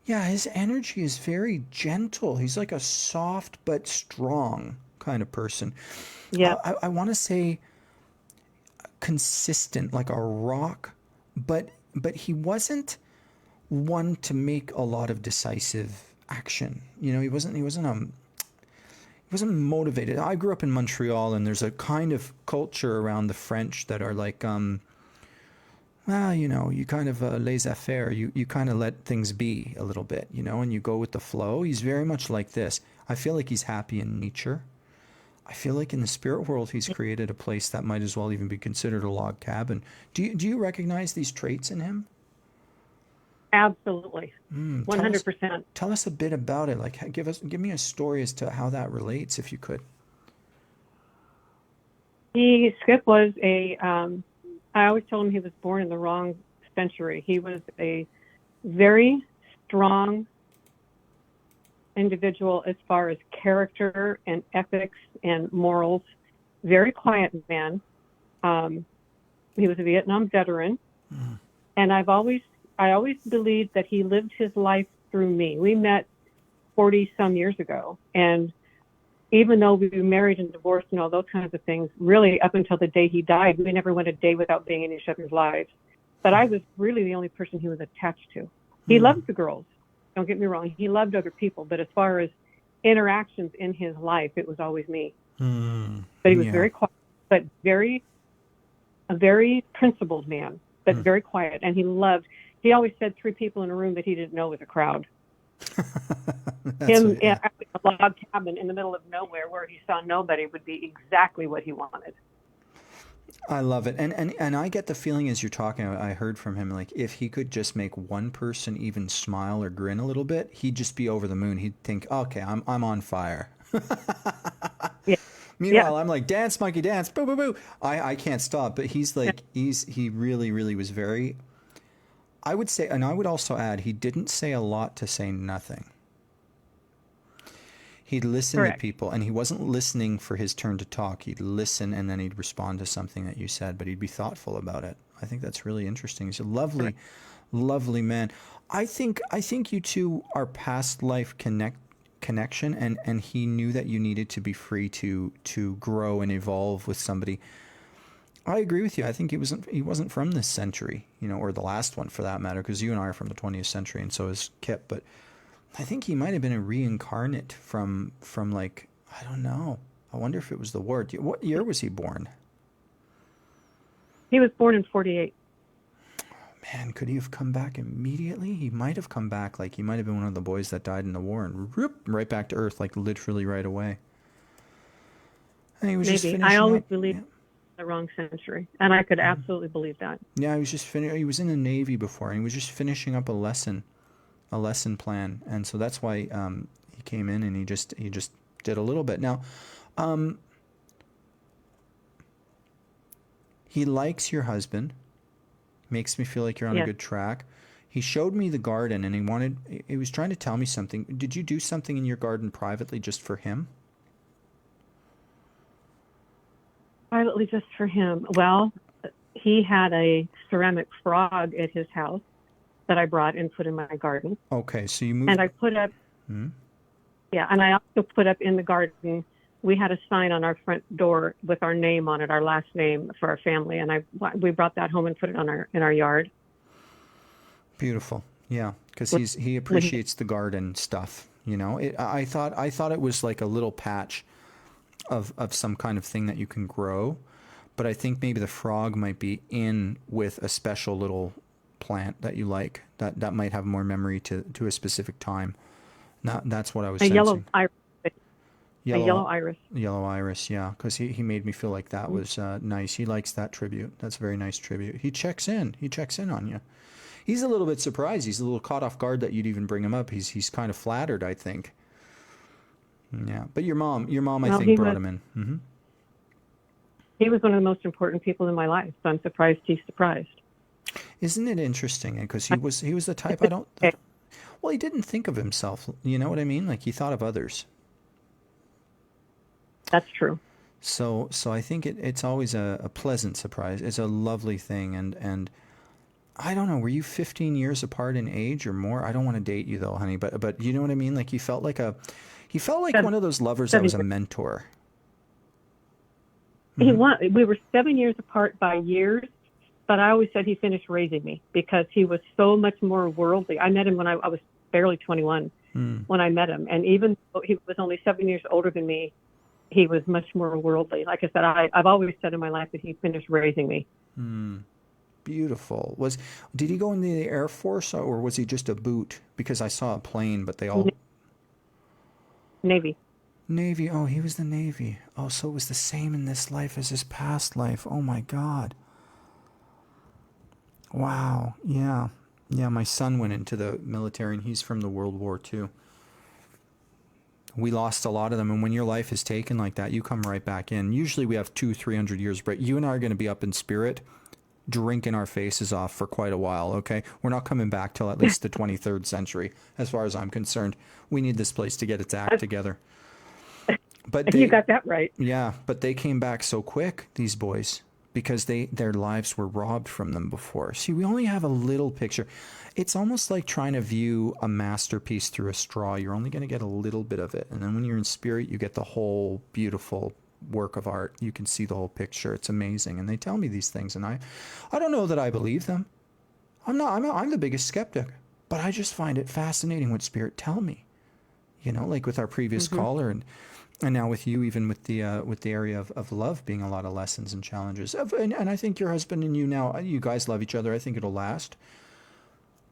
Yeah, his energy is very gentle. He's like a soft but strong kind of person. Yeah. I want to say consistent, like a rock, but he wasn't one to make a lot of decisive action. He wasn't motivated. I grew up in Montreal, and there's a kind of culture around the French that are like, you kind of laissez-faire. You kind of let things be a little bit, and you go with the flow. He's very much like this. I feel like he's happy in nature. I feel like in the spirit world, he's created a place that might as well even be considered a log cabin. Do you recognize these traits in him? Absolutely. 100%. Tell us a bit about it. Like, give me a story as to how that relates, if you could. Skip was I always told him he was born in the wrong century. He was a very strong individual as far as character and ethics and morals. Very quiet man. He was a Vietnam veteran. And I always believed that he lived his life through me. We met 40 some years ago. And even though we were married and divorced and all those kinds of things, really up until the day he died, we never went a day without being in each other's lives. But I was really the only person he was attached to. He loved the girls. Don't get me wrong. He loved other people. But as far as interactions in his life, it was always me. But he was very quiet, but a very principled man, but very quiet. And he always said 3 people in a room that he didn't know was a crowd. Him in a log cabin in the middle of nowhere where he saw nobody would be exactly what he wanted. I love it. And I get the feeling as you're talking, I heard from him, like if he could just make one person even smile or grin a little bit, he'd just be over the moon. He'd think, okay, I'm on fire. Yeah. Meanwhile, I'm like, dance, monkey, dance, boo, boo, boo. I can't stop. But he's like, he really, really was very, I would say, and I would also add, he didn't say a lot to say nothing. He'd listen to people, and he wasn't listening for his turn to talk. He'd listen, and then he'd respond to something that you said, but he'd be thoughtful about it. I think that's really interesting. He's a lovely, lovely man. I think you two are past life connection, and he knew that you needed to be free to grow and evolve with somebody. I agree with you. I think he wasn't from this century, or the last one for that matter, because you and I are from the 20th century, and so is Kip. But I think he might have been a reincarnate from like, I don't know. I wonder if it was the war. What year was he born? He was born in 48. Man, could he have come back immediately? He might have come back, like he might have been one of the boys that died in the war, and right back to Earth, like literally right away. And he was just finishing I always up. believed the wrong century, and I could absolutely believe that. Yeah, he was just he was in the Navy before, and he was just finishing up a lesson plan, and so that's why he came in, and he just did a little bit. Now, he likes your husband. Makes me feel like you're on a good track. He showed me the garden, and he was trying to tell me something. Did you do something in your garden privately just for him? Privately just for him. Well, he had a ceramic frog at his house that I brought and put in my garden. Okay, so you moved. And I put up, and I also put up in the garden, we had a sign on our front door with our name on it, our last name for our family, and we brought that home and put it in our yard. Beautiful, yeah, because he appreciates the garden stuff. I thought it was like a little patch of some kind of thing that you can grow, but I think maybe the frog might be in with a special little plant that you like that might have more memory to a specific time. That's what I was sensing. Yellow iris. A yellow iris. Yellow iris, yeah, because he made me feel like that was nice. He likes that tribute. That's a very nice tribute. He checks in on you. He's a little bit surprised. He's a little caught off guard that you'd even bring him up. He's kind of flattered, I think. Yeah, but your mom, I think, brought him in. Mm-hmm. He was one of the most important people in my life, so I'm surprised he's surprised. Isn't it interesting? Because he was the type well, he didn't think of himself. You know what I mean? Like he thought of others. That's true. So I think it's always a pleasant surprise. It's a lovely thing, and I don't know. Were you 15 years apart in age or more? I don't want to date you though, honey. But you know what I mean. Like he felt like one of those lovers that was a mentor. We were 7 years apart by years, but I always said he finished raising me because he was so much more worldly. I met him when I was barely 21 when I met him, and even though he was only 7 years older than me, he was much more worldly. Like I said, I've always said in my life that he finished raising me. Beautiful. Did he go into the Air Force, or was he just a boot? Because I saw a plane, but they all... Navy. Oh, he was the Navy. Oh, so it was the same in this life as his past life. Oh my God. Wow. Yeah. My son went into the military, and he's from the World War II. We lost a lot of them, and when your life is taken like that, you come right back in. Usually we have 200-300 years break. You and I are going to be up in spirit, drinking our faces off for quite a while, okay? We're not coming back till at least the 23rd century, as far as I'm concerned. We need this place to get its act together. But you got that right. Yeah, but they came back so quick, these boys, because their lives were robbed from them before. See, we only have a little picture. It's almost like trying to view a masterpiece through a straw. You're only going to get a little bit of it. And then when you're in spirit, you get the whole beautiful work of art. You can see the whole picture. It's amazing. And they tell me these things, and I don't know that I believe them. I'm the biggest skeptic, but I just find it fascinating what spirit tell me. Like with our previous caller, and now with you, even with the area of love being a lot of lessons and challenges. And I think your husband and you guys love each other. I think it'll last.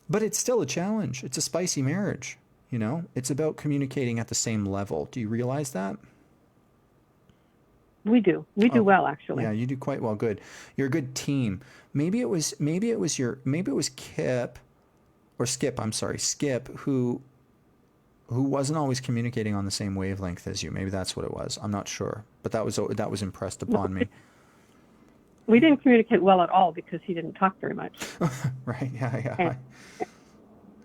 But it's still a challenge. It's a spicy marriage. It's about communicating at the same level. Do you realize that? We do. We do well, actually. Yeah, you do quite well. Good. You're a good team. Maybe it was Kip or Skip. I'm sorry, Skip, who who wasn't always communicating on the same wavelength as you. Maybe that's what it was. I'm not sure, but that was impressed upon me. We didn't communicate well at all because he didn't talk very much. Right?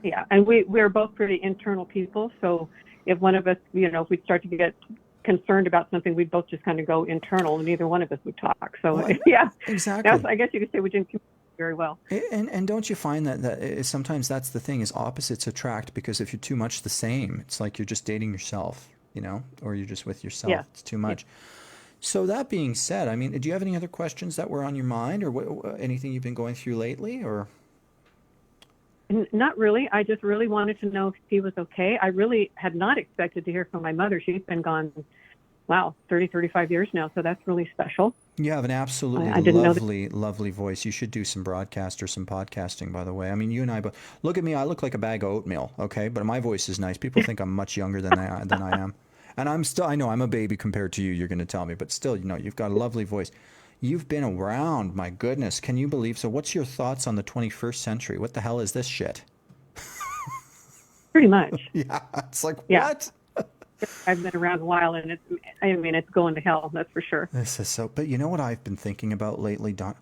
Yeah. And we're both pretty internal people. So if one of us, if we start to get concerned about something, we'd both just kind of go internal, and neither one of us would talk. So exactly. I guess you could say we didn't communicate very well. And don't you find that sometimes that's the thing, is opposites attract, because if you're too much the same, it's like you're just dating yourself, or you're just with yourself. Yeah. It's too much. So that being said, I mean, do you have any other questions that were on your mind, or anything you've been going through lately, or? Not really. I just really wanted to know if he was okay. I really had not expected to hear from my mother. She's been gone, 30, 35 years now. So that's really special. You have an absolutely lovely voice. You should do some broadcast or some podcasting, by the way. I mean, you and I both. Look at me. I look like a bag of oatmeal, okay? But my voice is nice. People think I'm much younger than I am. And I know I'm a baby compared to you, you're going to tell me. But still, you've got a lovely voice. You've been around, my goodness. Can you believe? So what's your thoughts on the 21st century? What the hell is this shit? Pretty much. Yeah, it's like, what? I've been around a while, and it's going to hell, that's for sure. This is so, but you know what I've been thinking about lately, Don?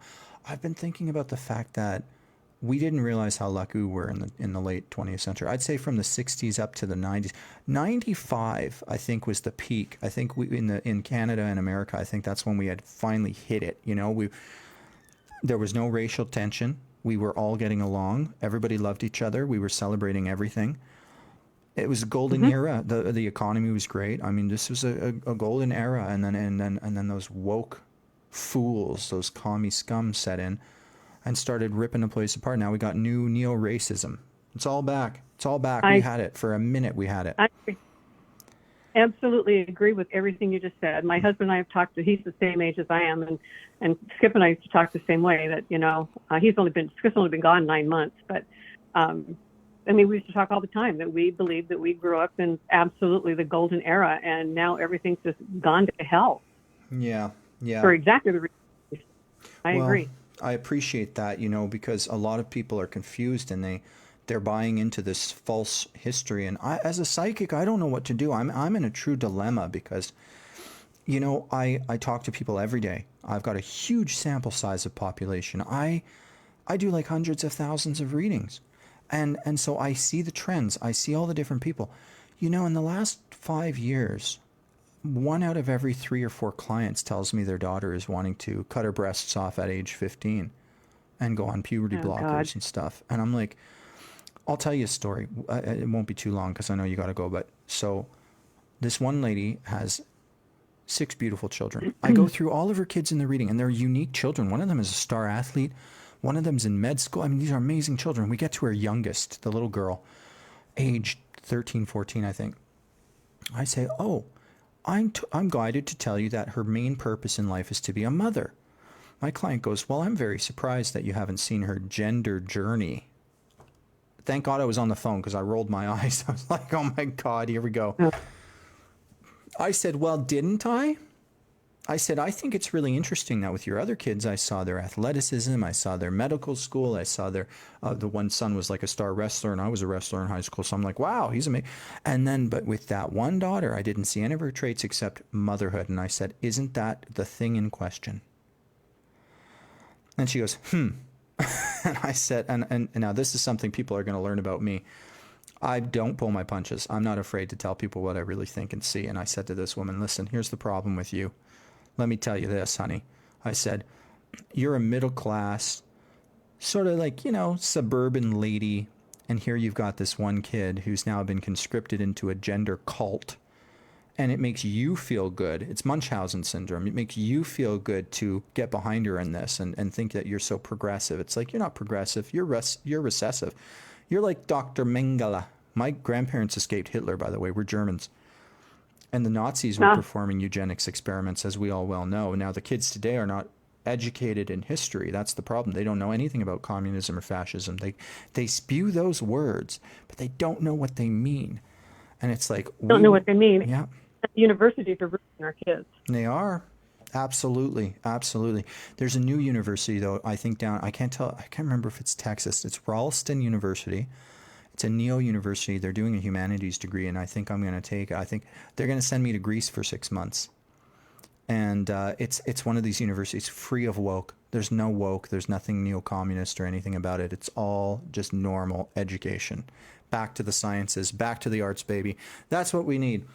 I've been thinking about the fact that we didn't realize how lucky we were in the late 20th century. I'd say from the 60s up to the 90s. 95, I think, was the peak. I think in Canada and America, I think that's when we had finally hit it. There was no racial tension. We were all getting along. Everybody loved each other. We were celebrating everything. It was a golden era. The economy was great. I mean, this was a golden era, and then those woke fools, those commie scum set in and started ripping the place apart. Now we got new neo-racism. It's all back. We had it for a minute. We had it. I absolutely agree with everything you just said. My husband and I have talked to. He's the same age as I am, and Skip and I used to talk the same way. That Skip's only been gone 9 months, but. We used to talk all the time that we believe that we grew up in absolutely the golden era, and now everything's just gone to hell. Yeah. For exactly the reason. I agree. I appreciate that, because a lot of people are confused, and they're buying into this false history. And as a psychic, I don't know what to do. I'm in a true dilemma because, I talk to people every day. I've got a huge sample size of population. I do like hundreds of thousands of readings. And so I see the trends. I see all the different people. In the last 5 years, 1 out of every 3 or 4 clients tells me their daughter is wanting to cut her breasts off at age 15 and go on puberty blockers and stuff. And I'm like, I'll tell you a story. It won't be too long because I know you got to go. But so this one lady has 6 beautiful children. I go through all of her kids in the reading, and they're unique children. One of them is a star athlete. One of them's in med school. I mean, these are amazing children. We get to her youngest, the little girl, age 13, 14, I think. I say, I'm guided to tell you that her main purpose in life is to be a mother. My client goes, well, I'm very surprised that you haven't seen her gender journey. Thank God I was on the phone because I rolled my eyes. I was like, oh my God, here we go. I said, well, didn't I? I said, I think it's really interesting that with your other kids, I saw their athleticism, I saw their medical school, I saw their, the one son was like a star wrestler, and I was a wrestler in high school, so I'm like, wow, he's amazing. And then, but with that one daughter, I didn't see any of her traits except motherhood, and I said, isn't that the thing in question? And she goes, And I said, and now this is something people are going to learn about me. I don't pull my punches. I'm not afraid to tell people what I really think and see. And I said to this woman, listen, here's the problem with you. Let me tell you this, honey. I said, you're a middle class, sort of like, suburban lady. And here you've got this one kid who's now been conscripted into a gender cult. And it makes you feel good. It's Munchausen syndrome. It makes you feel good to get behind her in this and think that you're so progressive. It's like, you're not progressive. You're recessive. You're like Dr. Mengele. My grandparents escaped Hitler, by the way. We're Germans. And the Nazis were performing eugenics experiments, as we all well know. Now, the kids today are not educated in history. That's the problem. They don't know anything about communism or fascism. They spew those words, but they don't know what they mean. And it's like... Don't know what they mean. Yeah. Universities are ruining our kids. They are. Absolutely. Absolutely. There's a new university, though, I think I can't remember if it's Texas. It's Ralston University. It's a Neo University. They're doing a humanities degree, and I think I'm going to take it. I think they're going to send me to Greece for 6 months. And it's one of these universities free of woke. There's no woke. There's nothing neo-communist or anything about it. It's all just normal education. Back to the sciences, back to the arts, baby. That's what we need.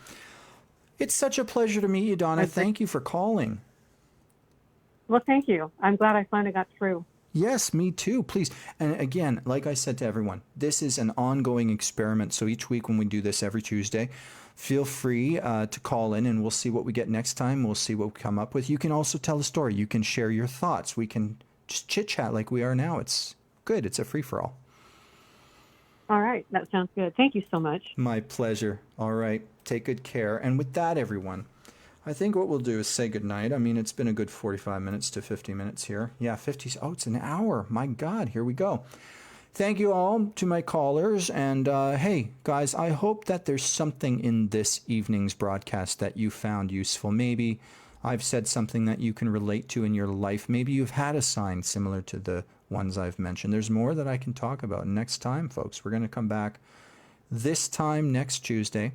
It's such a pleasure to meet you, Donna. Thank you for calling. Well, thank you. I'm glad I finally got through. Yes, me too. Please. And again, like I said to everyone, this is an ongoing experiment. So each week when we do this every Tuesday, feel free to call in and we'll see what we get next time. We'll see what we come up with. You can also tell a story. You can share your thoughts. We can just chit chat like we are now. It's good. It's a free-for-all. All right. That sounds good. Thank you so much. My pleasure. All right. Take good care. And with that, everyone, I think what we'll do is say goodnight. I mean, it's been a good 45 minutes to 50 minutes here. Yeah, 50. Oh, it's an hour. My God. Here we go. Thank you all to my callers. And hey, guys, I hope that there's something in this evening's broadcast that you found useful. Maybe I've said something that you can relate to in your life. Maybe you've had a sign similar to the ones I've mentioned. There's more that I can talk about next time, folks. We're going to come back this time next Tuesday.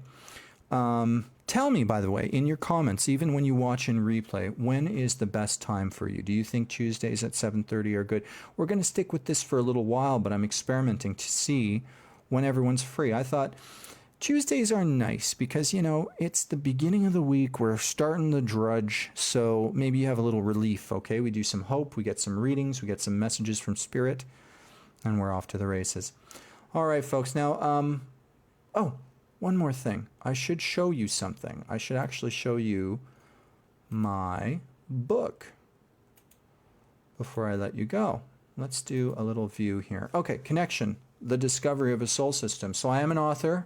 Tell me, by the way, in your comments, even when you watch in replay, when is the best time for you? Do you think Tuesdays at 7:30 are good? We're going to stick with this for a little while, but I'm experimenting to see when everyone's free. I thought Tuesdays are nice because, you know, it's the beginning of the week. We're starting the drudge, so maybe you have a little relief, okay? We do some hope, we get some readings, we get some messages from Spirit, and we're off to the races. All right, folks. Now, one more thing. I should show you something. I should actually show you my book before I let you go. Let's do a little view here. Okay, Connection, The Discovery of a Soul System. So I am an author,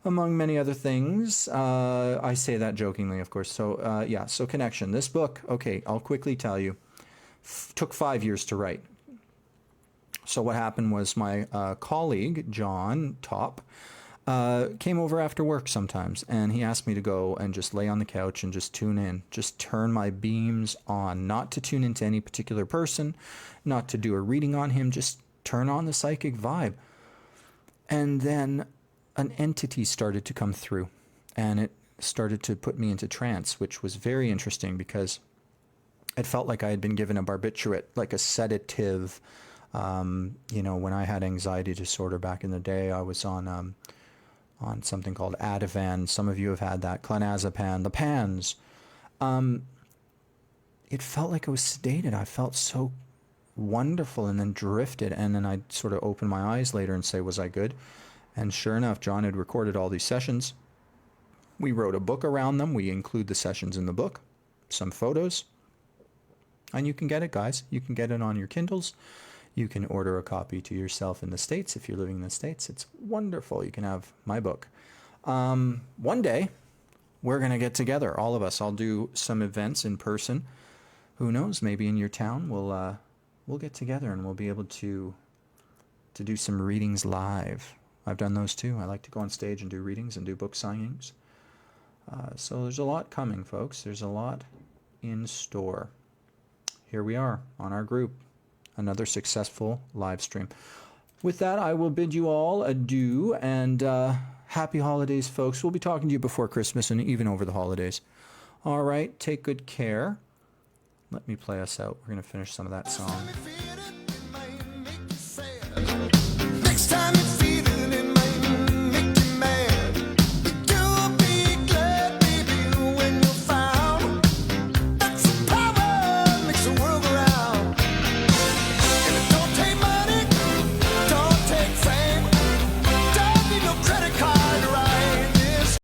among many other things. I say that jokingly, of course. So so Connection, this book, okay, I'll quickly tell you, took 5 years to write. So what happened was my colleague, John Top, came over after work sometimes, and he asked me to go and just lay on the couch and just tune in, just turn my beams on, not to tune into any particular person, not to do a reading on him, just turn on the psychic vibe. And then an entity started to come through, and it started to put me into trance, which was very interesting because it felt like I had been given a barbiturate, like a sedative. You know, when I had anxiety disorder back in the day, I was on something called Ativan. Some of you have had that. Clonazepam, the PANs. It felt like I was sedated. I felt so wonderful and then drifted. And then I'd sort of open my eyes later and say, was I good? And sure enough, John had recorded all these sessions. We wrote a book around them. We include the sessions in the book, some photos. And you can get it, guys. You can get it on your Kindles. You can order a copy to yourself in the States if you're living in the States. It's wonderful. You can have my book. One day, we're going to get together, all of us. I'll do some events in person. Who knows? Maybe in your town, we'll get together and we'll be able to do some readings live. I've done those too. I like to go on stage and do readings and do book signings. So there's a lot coming, folks. There's a lot in store. Here we are on our group. Another successful live stream. With that, I will bid you all adieu and happy holidays, folks. We'll be talking to you before Christmas and even over the holidays. All right, take good care. Let me play us out. We're going to finish some of that song.